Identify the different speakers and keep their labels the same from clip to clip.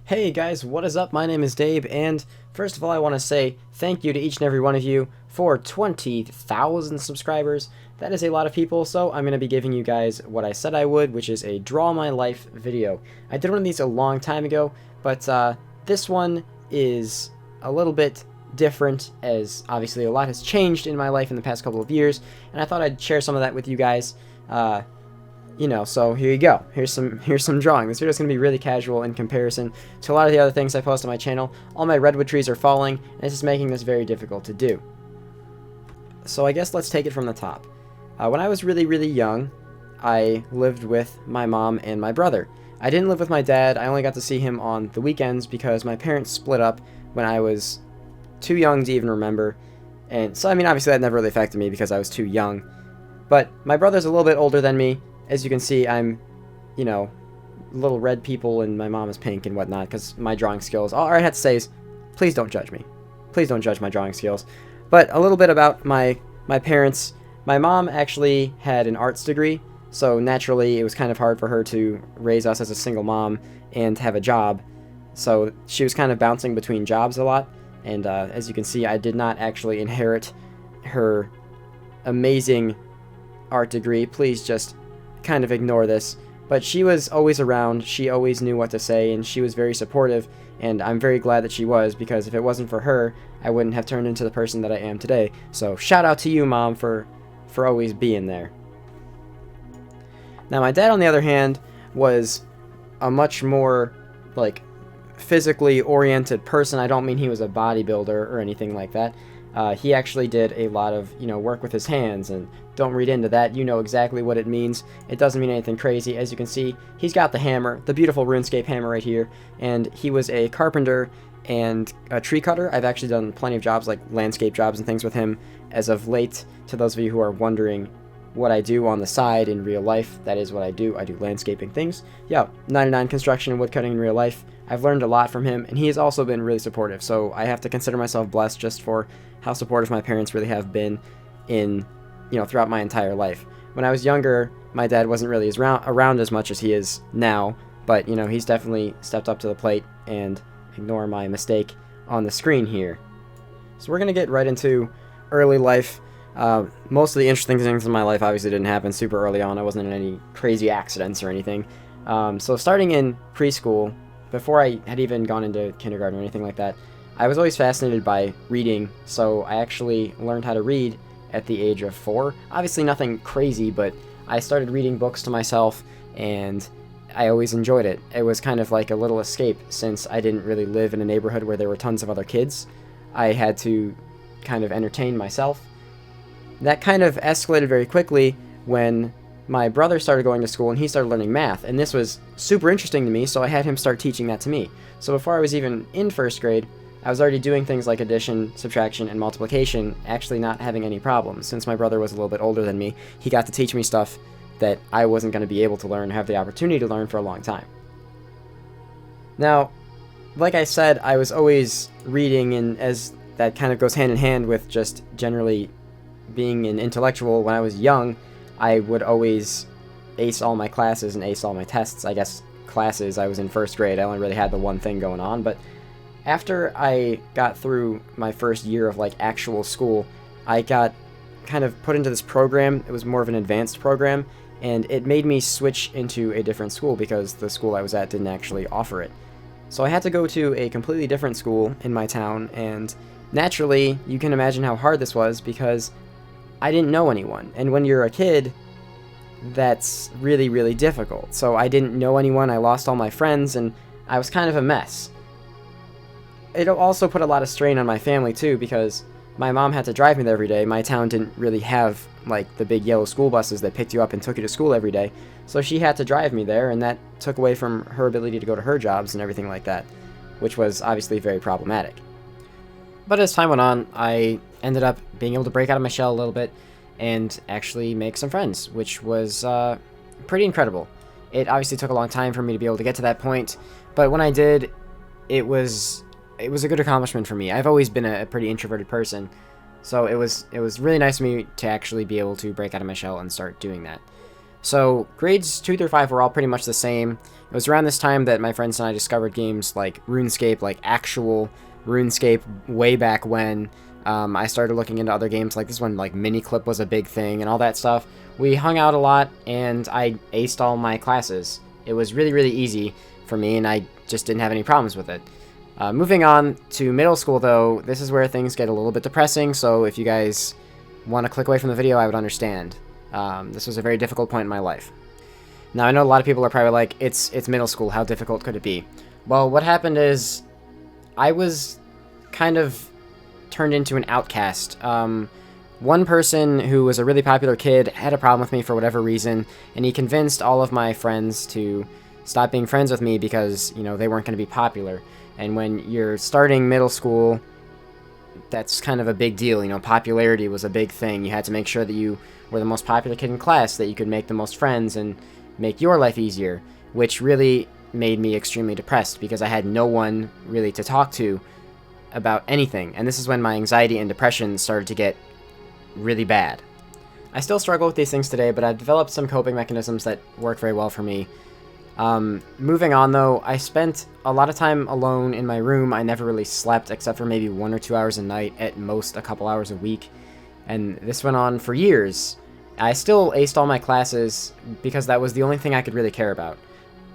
Speaker 1: Hey guys, what is up? My name is Dabe, and first of all, I want to say thank you to each and every one of you for 20,000 subscribers. That is a lot of people, so I'm going to be giving you guys what I said I would, which is a Draw My Life video. I did one of these a long time ago, but this one is a little bit different, as obviously a lot has changed in my life in the past couple of years, and I thought I'd share some of that with you guys. So here you go. Here's some drawing. This video is going to be really casual in comparison to a lot of the other things I post on my channel. All my redwood trees are falling, and this is making this very difficult to do. So I guess let's take it from the top. When I was really young, I lived with my mom and my brother. I didn't live with my dad. I only got to see him on the weekends because my parents split up when I was too young to even remember. And so, I mean, obviously that never really affected me because I was too young. But my brother's a little bit older than me. As you can see, I'm, little red people, and my mom is pink and whatnot, because my drawing skills. All I have to say is, please don't judge me. Please don't judge my drawing skills. But a little bit about my parents. My mom actually had an arts degree, so naturally it was kind of hard for her to raise us as a single mom and have a job. So she was kind of bouncing between jobs a lot, and as you can see, I did not actually inherit her amazing art degree. Please just kind of ignore this, but she was always around. She always knew what to say, and she was very supportive, and I'm very glad that she was, because if it wasn't for her, I wouldn't have turned into the person that I am today. So shout out to you, Mom, for always being there. Now my dad, on the other hand, was a much more physically oriented person. I don't mean he was a bodybuilder or anything like that. He actually did a lot of, work with his hands, and don't read into that. You know exactly what it means. It doesn't mean anything crazy. As you can see, he's got the hammer, the beautiful RuneScape hammer right here, and he was a carpenter and a tree cutter. I've actually done plenty of jobs, like landscape jobs and things with him as of late. To those of you who are wondering what I do on the side in real life, that is what I do. I do landscaping things. Yeah, 99 construction and woodcutting in real life. I've learned a lot from him, and he has also been really supportive, so I have to consider myself blessed just for how supportive my parents really have been in, throughout my entire life. When I was younger, my dad wasn't really around as much as he is now, but, he's definitely stepped up to the plate, and ignore my mistake on the screen here. So we're going to get right into early life. Most of the interesting things in my life obviously didn't happen super early on. I wasn't in any crazy accidents or anything. So starting in preschool, before I had even gone into kindergarten or anything like that, I was always fascinated by reading, so I actually learned how to read at the age of 4. Obviously nothing crazy, but I started reading books to myself, and I always enjoyed it. It was kind of like a little escape, since I didn't really live in a neighborhood where there were tons of other kids. I had to kind of entertain myself. That kind of escalated very quickly when my brother started going to school and he started learning math, and this was super interesting to me, so I had him start teaching that to me. So before I was even in first grade, I was already doing things like addition, subtraction, and multiplication, actually not having any problems. Since my brother was a little bit older than me, he got to teach me stuff that I wasn't going to be able to learn or have the opportunity to learn for a long time. Now, like I said, I was always reading, and as that kind of goes hand in hand with just generally being an intellectual. When I was young, I would always ace all my classes and ace all my tests. I guess classes, I was in first grade. I only really had the one thing going on, but after I got through my first year of actual school, I got kind of put into this program. It was more of an advanced program, and it made me switch into a different school because the school I was at didn't actually offer it. So I had to go to a completely different school in my town, and naturally, you can imagine how hard this was because I didn't know anyone. And when you're a kid, that's really difficult. So I didn't know anyone, I lost all my friends, and I was kind of a mess. It also put a lot of strain on my family too, because my mom had to drive me there every day. My town didn't really have the big yellow school buses that picked you up and took you to school every day, so she had to drive me there, and that took away from her ability to go to her jobs and everything like that, which was obviously very problematic. But as time went on, I ended up being able to break out of my shell a little bit and actually make some friends, which was pretty incredible. It obviously took a long time for me to be able to get to that point, but when I did, it was a good accomplishment for me. I've always been a pretty introverted person, so it was really nice of me to actually be able to break out of my shell and start doing that. So grades 2 through 5 were all pretty much the same. It was around this time that my friends and I discovered games like RuneScape, like actual RuneScape way back when. I started looking into other games like this one, like Miniclip was a big thing and all that stuff. We hung out a lot, and I aced all my classes. It was really, really easy for me, and I just didn't have any problems with it. Moving on to middle school, though, this is where things get a little bit depressing, so if you guys want to click away from the video, I would understand. This was a very difficult point in my life. Now, I know a lot of people are probably like, it's middle school, how difficult could it be? Well, what happened is, I was kind of turned into an outcast. One person who was a really popular kid had a problem with me for whatever reason, and he convinced all of my friends to stop being friends with me because, you know, they weren't going to be popular. And when you're starting middle school, that's kind of a big deal. You know, popularity was a big thing. You had to make sure that you were the most popular kid in class, that you could make the most friends and make your life easier, which really made me extremely depressed because I had no one really to talk to about anything. And this is when my anxiety and depression started to get really bad. I still struggle with these things today, but I've developed some coping mechanisms that work very well for me. Moving on, though, I spent a lot of time alone in my room. I never really slept except for maybe 1 or 2 hours a night, at most a couple hours a week, and this went on for years. I still aced all my classes because that was the only thing I could really care about.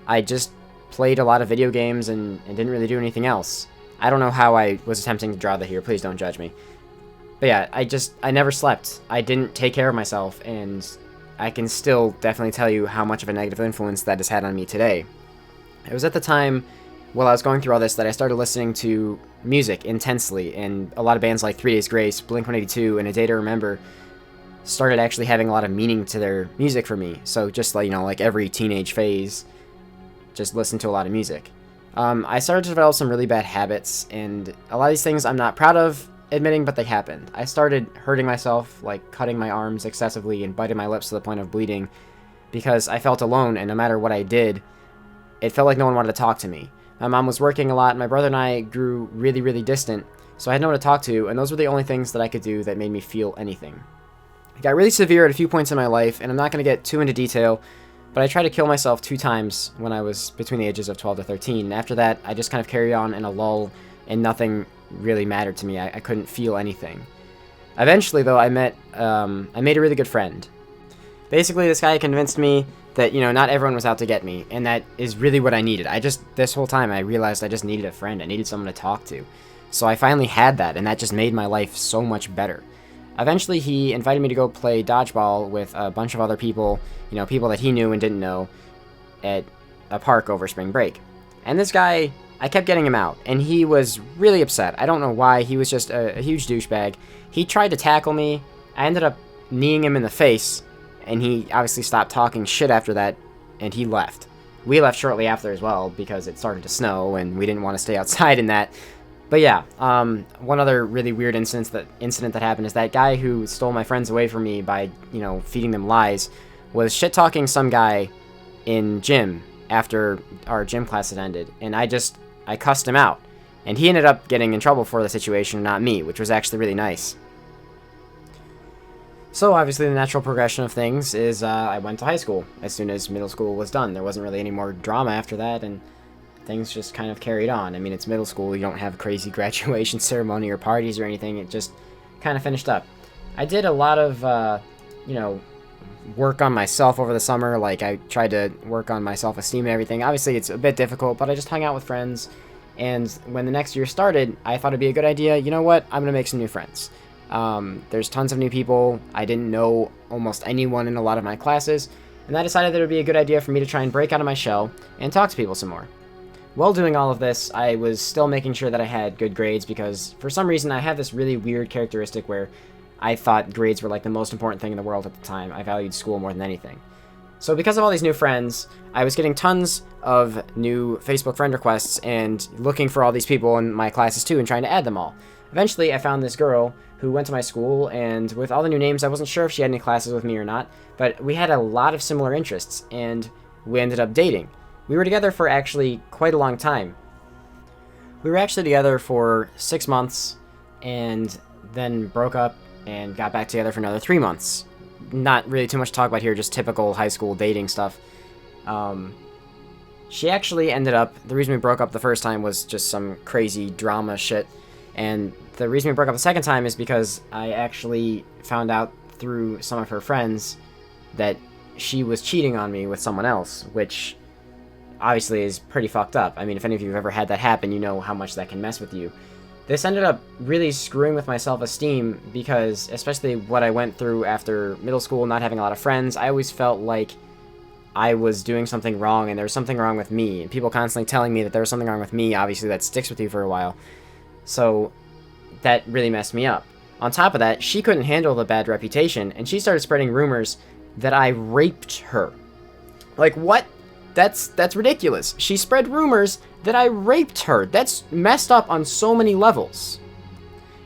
Speaker 1: I just played a lot of video games and didn't really do anything else. I don't know how I was attempting to draw that here, please don't judge me. But yeah, I never slept. I didn't take care of myself, and I can still definitely tell you how much of a negative influence that has had on me today. It was at the time, while I was going through all this, that I started listening to music intensely, and a lot of bands like 3 Days Grace, Blink-182, and A Day to Remember started actually having a lot of meaning to their music for me. So just like, you know, like every teenage phase, just listen to a lot of music. I started to develop some really bad habits, and a lot of these things I'm not proud of admitting, but they happened. I started hurting myself, like cutting my arms excessively and biting my lips to the point of bleeding, because I felt alone, and no matter what I did, it felt like no one wanted to talk to me. My mom was working a lot, and my brother and I grew really, really distant, so I had no one to talk to, and those were the only things that I could do that made me feel anything. It got really severe at a few points in my life, and I'm not going to get too into detail, but I tried to kill myself 2 times when I was between the ages of 12 to 13. After that, I just kind of carried on in a lull, and nothing really mattered to me. I couldn't feel anything. Eventually, though, I made a really good friend. Basically, this guy convinced me that, you know, not everyone was out to get me, and that is really what I needed. This whole time, I realized I just needed a friend. I needed someone to talk to. So I finally had that, and that just made my life so much better. Eventually, he invited me to go play dodgeball with a bunch of other people, you know, people that he knew and didn't know, at a park over spring break. And this guy, I kept getting him out, and he was really upset. I don't know why. He was just a huge douchebag. He tried to tackle me. I ended up kneeing him in the face, and he obviously stopped talking shit after that, and he left. We left shortly after as well, because it started to snow, and we didn't want to stay outside in that. But yeah, one other really weird incident that happened is that guy who stole my friends away from me by, you know, feeding them lies, was shit-talking some guy in gym after our gym class had ended, and I cussed him out, and he ended up getting in trouble for the situation, not me, which was actually really nice. So obviously the natural progression of things is I went to high school as soon as middle school was done. There wasn't really any more drama after that, and things just kind of carried on. I mean, it's middle school, you don't have a crazy graduation ceremony or parties or anything, it just kind of finished up. I did a lot of, you know, work on myself over the summer. Like, I tried to work on my self-esteem and everything. Obviously, it's a bit difficult, but I just hung out with friends, and when the next year started, I thought it'd be a good idea, you know what, I'm gonna make some new friends. There's tons of new people. I didn't know almost anyone in a lot of my classes, and I decided that it would be a good idea for me to try and break out of my shell and talk to people some more. While doing all of this, I was still making sure that I had good grades, because for some reason I have this really weird characteristic where I thought grades were like the most important thing in the world at the time. I valued school more than anything. So because of all these new friends, I was getting tons of new Facebook friend requests and looking for all these people in my classes too and trying to add them all. Eventually, I found this girl who went to my school, and with all the new names, I wasn't sure if she had any classes with me or not, but we had a lot of similar interests, and we ended up dating. We were together for actually quite a long time. We were actually together for 6 months, and then broke up and got back together for another 3 months. not really too much to talk about here, just typical high school dating stuff. She actually ended up, the reason we broke up the first time was just some crazy drama shit, and the reason we broke up the second time is because I actually found out through some of her friends that she was cheating on me with someone else, which obviously is pretty fucked up. I mean, if any of you have ever had that happen, you know how much that can mess with you. This ended up really screwing with my self-esteem because, especially what I went through after middle school, not having a lot of friends, I always felt like I was doing something wrong and there was something wrong with me. And people constantly telling me that there was something wrong with me, obviously that sticks with you for a while. So that really messed me up. On top of that, she couldn't handle the bad reputation, and she started spreading rumors that I raped her. Like, what? That's ridiculous. She spread rumors that I raped her. That's messed up on so many levels.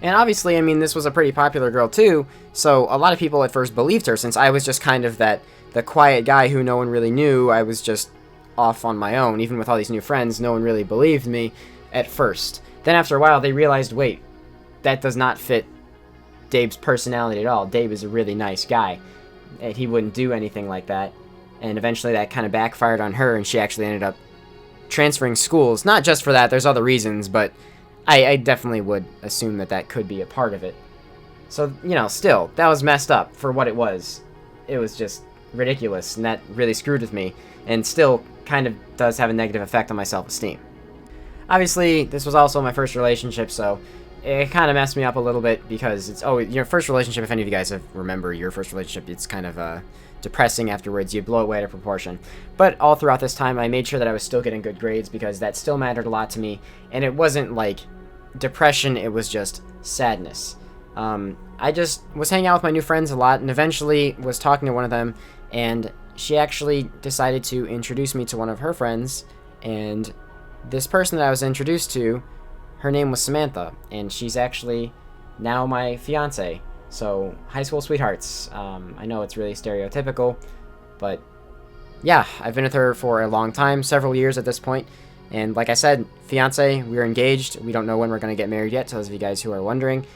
Speaker 1: And obviously, I mean, this was a pretty popular girl too, so a lot of people at first believed her, since I was just kind of the quiet guy who no one really knew. I was just off on my own. Even with all these new friends, no one really believed me at first. Then after a while, they realized, wait, that does not fit Dabe's personality at all. Dabe is a really nice guy, and he wouldn't do anything like that. And eventually that kind of backfired on her, and she actually ended up transferring schools. Not just for that, there's other reasons, but I definitely would assume that that could be a part of it. So, you know, still, that was messed up for what it was. It was just ridiculous, and that really screwed with me, and still kind of does have a negative effect on my self-esteem. Obviously, this was also my first relationship, so it kind of messed me up a little bit, because it's always your first relationship. If any of you guys have remember your first relationship, it's kind of depressing afterwards. You blow it way out of proportion. But all throughout this time, I made sure that I was still getting good grades, because that still mattered a lot to me, and it wasn't like depression, it was just sadness. I just was hanging out with my new friends a lot, and eventually was talking to one of them, and she actually decided to introduce me to one of her friends, and this person that I was introduced to, her name was Samantha, and she's actually now my fiance. So, high school sweethearts. I know it's really stereotypical, but yeah, I've been with her for a long time, several years at this point, and like I said, fiance, we're engaged. We don't know when we're going to get married yet, to those of you guys who are wondering.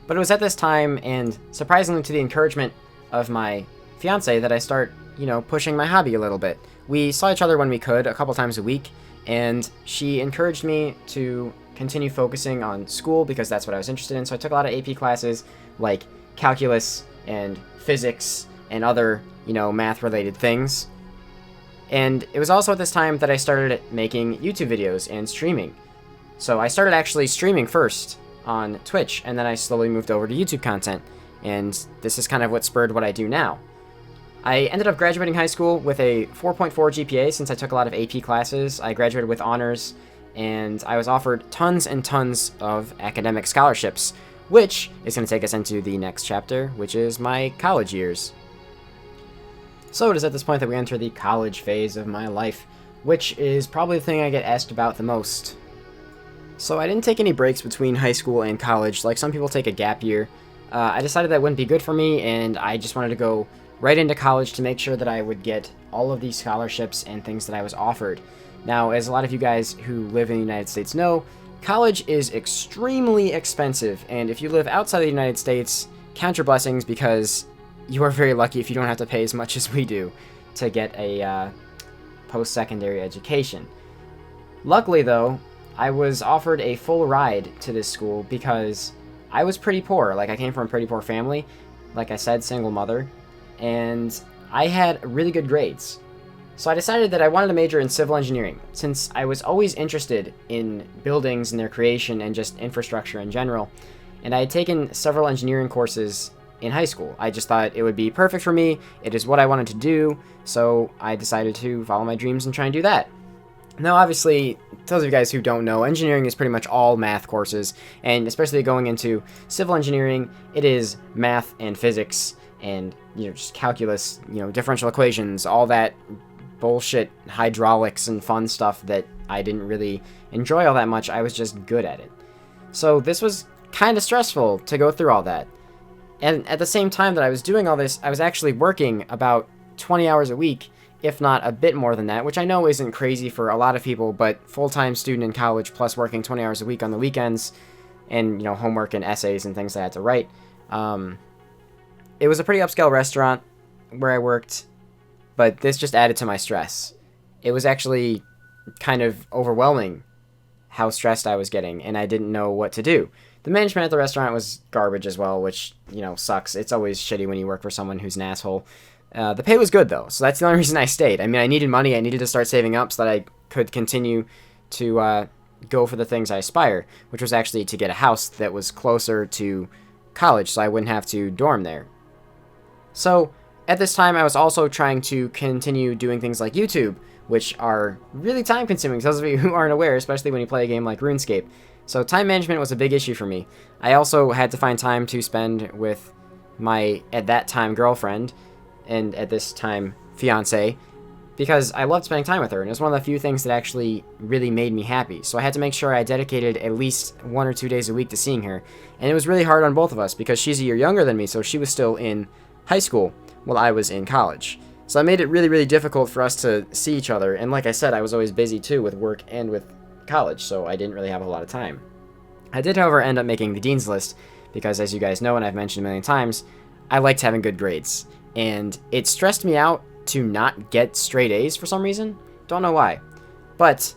Speaker 1: But it was at this time, and surprisingly to the encouragement of my fiance, that I start, you know, pushing my hobby a little bit. We saw each other when we could, a couple times a week, and she encouraged me to continue focusing on school, because that's what I was interested in. So I took a lot of AP classes, like calculus and physics and other, you know, math-related things. And it was also at this time that I started making YouTube videos and streaming. So I started actually streaming first on Twitch, and then I slowly moved over to YouTube content. And this is kind of what spurred what I do now. I ended up graduating high school with a 4.4 GPA since I took a lot of AP classes. I graduated with honors, and I was offered tons and tons of academic scholarships, which is going to take us into the next chapter, which is my college years. So it is at this point that we enter the college phase of my life, which is probably the thing I get asked about the most. So I didn't take any breaks between high school and college, like some people take a gap year. I decided that wouldn't be good for me, and I just wanted to go right into college to make sure that I would get all of these scholarships and things that I was offered. Now, as a lot of you guys who live in the United States know, college is extremely expensive, and if you live outside the United States, count your blessings, because you are very lucky if you don't have to pay as much as we do to get a post-secondary education. Luckily, though, I was offered a full ride to this school because I was pretty poor. Like, I came from a pretty poor family, like I said, single mother, and I had really good grades. So I decided that I wanted to major in civil engineering, since I was always interested in buildings and their creation and just infrastructure in general, and I had taken several engineering courses in high school. I just thought it would be perfect for me, it is what I wanted to do, so I decided to follow my dreams and try and do that. Now, obviously, those of you guys who don't know, engineering is pretty much all math courses, and especially going into civil engineering, it is math and physics and, you know, just calculus, you know, differential equations, all that bullshit, hydraulics and fun stuff that I didn't really enjoy all that much. I was just good at it. So this was kind of stressful to go through all that. And at the same time that I was doing all this, I was actually working about 20 hours a week, if not a bit more than that, which I know isn't crazy for a lot of people, but full-time student in college plus working 20 hours a week on the weekends and, you know, homework and essays and things I had to write, it was a pretty upscale restaurant where I worked, but this just added to my stress. It was actually kind of overwhelming how stressed I was getting, and I didn't know what to do. The management at the restaurant was garbage as well, which, sucks. It's always shitty when you work for someone who's an asshole. The pay was good, though, so that's the only reason I stayed. I mean, I needed money. I needed to start saving up so that I could continue to go for the things I aspire, which was actually to get a house that was closer to college so I wouldn't have to dorm there. So, at this time, I was also trying to continue doing things like YouTube, which are really time-consuming, those of you who aren't aware, especially when you play a game like RuneScape. So time management was a big issue for me. I also had to find time to spend with my, at that time, girlfriend, and at this time, fiance, because I loved spending time with her, and it was one of the few things that actually really made me happy. So I had to make sure I dedicated at least 1 or 2 days a week to seeing her, and it was really hard on both of us, because she's a year younger than me, so she was still in high school while I was in college. So I made it really, really difficult for us to see each other, and like I said, I was always busy too with work and with college, so I didn't really have a lot of time. I did, however, end up making the Dean's List, because as you guys know, and I've mentioned a million times, I liked having good grades, and it stressed me out to not get straight A's for some reason. Don't know why. But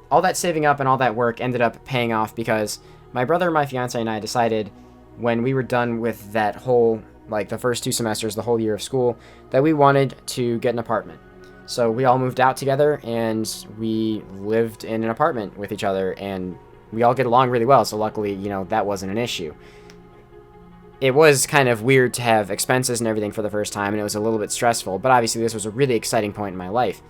Speaker 1: all that saving up and all that work ended up paying off because my brother, my fiance, and I decided when we were done with that whole, like the first 2 semesters, the whole year of school, that we wanted to get an apartment. So we all moved out together and we lived in an apartment with each other, and we all get along really well, so luckily, that wasn't an issue. It was kind of weird to have expenses and everything for the first time, and it was a little bit stressful, but obviously this was a really exciting point in my life.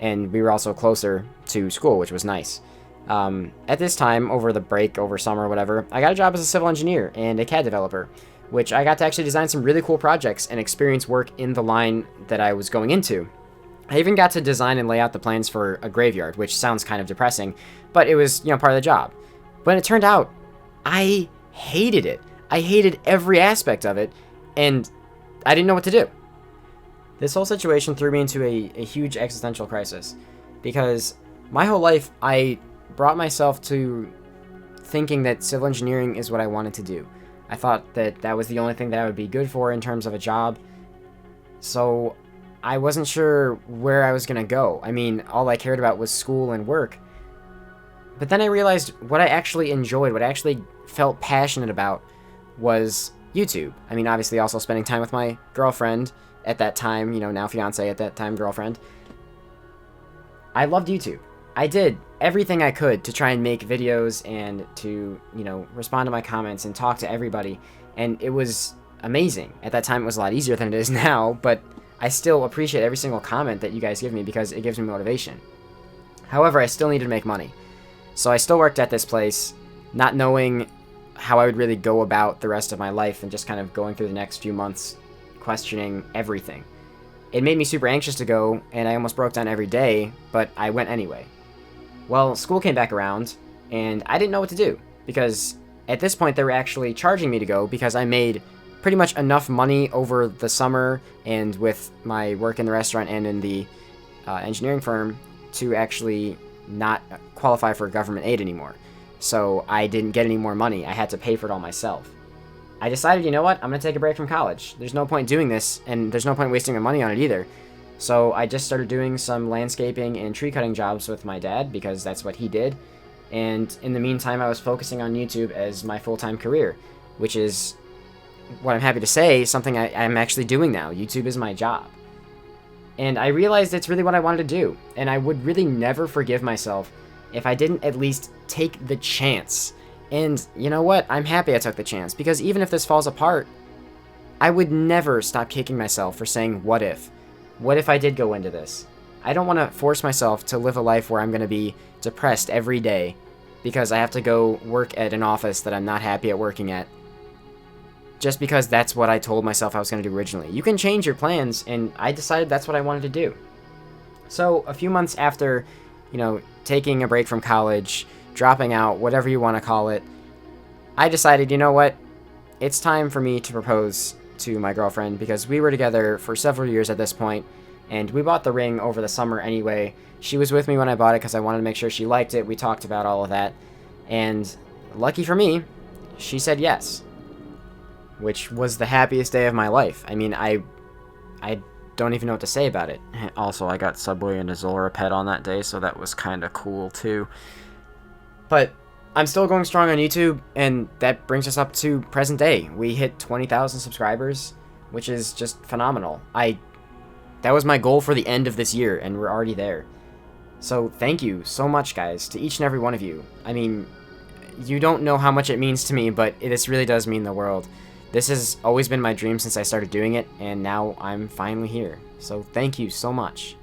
Speaker 1: And we were also closer to school, which was nice. At this time, over the break, over summer, whatever, I got a job as a civil engineer and a CAD developer, which I got to actually design some really cool projects and experience work in the line that I was going into. I even got to design and lay out the plans for a graveyard, which sounds kind of depressing, but it was, part of the job. But it turned out, I hated it. I hated every aspect of it, and I didn't know what to do. This whole situation threw me into a huge existential crisis, because my whole life I brought myself to thinking that civil engineering is what I wanted to do. I thought that that was the only thing that I would be good for in terms of a job, so I wasn't sure where I was going to go. I mean, all I cared about was school and work. But then I realized what I actually enjoyed, what I actually felt passionate about, was YouTube. I mean, obviously also spending time with my girlfriend at that time, now fiance, at that time girlfriend. I loved YouTube. I did everything I could to try and make videos and to, respond to my comments and talk to everybody. And it was amazing. At that time, it was a lot easier than it is now, but I still appreciate every single comment that you guys give me because it gives me motivation. However, I still needed to make money. So I still worked at this place, not knowing how I would really go about the rest of my life, and just kind of going through the next few months questioning everything. It made me super anxious to go, and I almost broke down every day, but I went anyway. Well, school came back around, and I didn't know what to do, because at this point they were actually charging me to go because I made pretty much enough money over the summer and with my work in the restaurant and in the engineering firm to actually not qualify for government aid anymore. So I didn't get any more money. I had to pay for it all myself. I decided, you know what, I'm going to take a break from college. There's no point doing this, and there's no point wasting my money on it either. So I just started doing some landscaping and tree cutting jobs with my dad, because that's what he did. And in the meantime, I was focusing on YouTube as my full-time career, which is, what I'm happy to say, something I'm actually doing now. YouTube is my job. And I realized it's really what I wanted to do, and I would really never forgive myself if I didn't at least take the chance. And you know what? I'm happy I took the chance, because even if this falls apart, I would never stop kicking myself for saying, what if? What if I did go into this? I don't want to force myself to live a life where I'm going to be depressed every day because I have to go work at an office that I'm not happy at working at, just because that's what I told myself I was going to do originally. You can change your plans, and I decided that's what I wanted to do. So a few months after, taking a break from college, dropping out, whatever you want to call it, I decided, you know what, it's time for me to propose to my girlfriend, because we were together for several years at this point, and we bought the ring over the summer anyway. She was with me when I bought it because I wanted to make sure she liked it. We talked about all of that, and lucky for me, she said yes. which was the happiest day of my life. I mean, I don't even know what to say about it. Also, I got Subway and a Zora pet on that day, so that was kind of cool too. But I'm still going strong on YouTube, and that brings us up to present day. We hit 20,000 subscribers, which is just phenomenal. That was my goal for the end of this year, and we're already there. So thank you so much, guys, to each and every one of you. I mean, you don't know how much it means to me, but this really does mean the world. This has always been my dream since I started doing it, and now I'm finally here. So thank you so much.